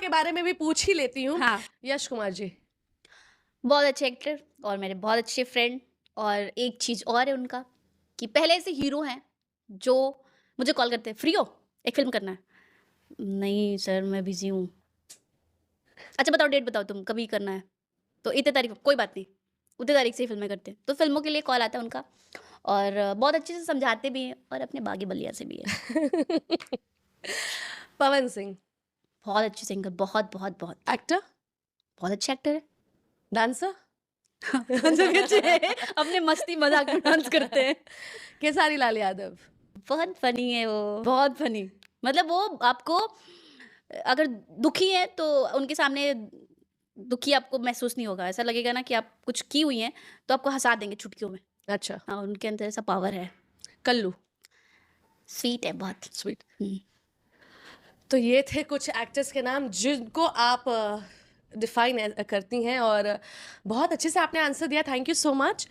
के बारे में भी पूछ ही लेती हूँ। हाँ। यश कुमार जी। बहुत अच्छे एक्टर और मेरे बहुत अच्छे फ्रेंड। और एक चीज़ और है उनका कि पहले से हीरो हैं जो मुझे कॉल करते हैं, "फ्री हो? एक फ़िल्म करना है।" "नहीं सर, मैं बिज़ी हूँ।" "अच्छा बताओ डेट बताओ तुम, कभी करना है?" "तो इतने तारीख को।" "कोई बात नहीं, उतनी तारीख से ही फ़िल्में करते हैं।" तो फ़िल्मों के लिए कॉल आता है उनका और बहुत अच्छे से समझाते भी हैं और अपने बागी बलिया से भी है। पवन सिंह। बहुत अच्छे सिंगर, बहुत, बहुत, बहुत। एक्टर, बहुत अच्छे एक्टर हैं। डांसर। डांसर भी अच्छे हैं, अपने मस्ती मज़ाक में डांस करते हैं। खेसारी लाल यादव। बहुत फ़नी है वो, बहुत फ़नी। मतलब वो आपको अगर दुखी हैं तो उनके सामने दुखी आपको महसूस नहीं होगा। ऐसा लगेगा ना कि आप कुछ की हुई हैं, तो आपको हँसा देंगे चुटकियों में। अच्छा। हाँ, उनके अंदर ऐसा पावर है। कल्लू। स्वीट है बहुत। स्वीट। हुँ। तो ये थे कुछ एक्टर्स के नाम जिनको आप डिफाइन करती हैं और बहुत अच्छे से आपने आंसर दिया। Thank you so much.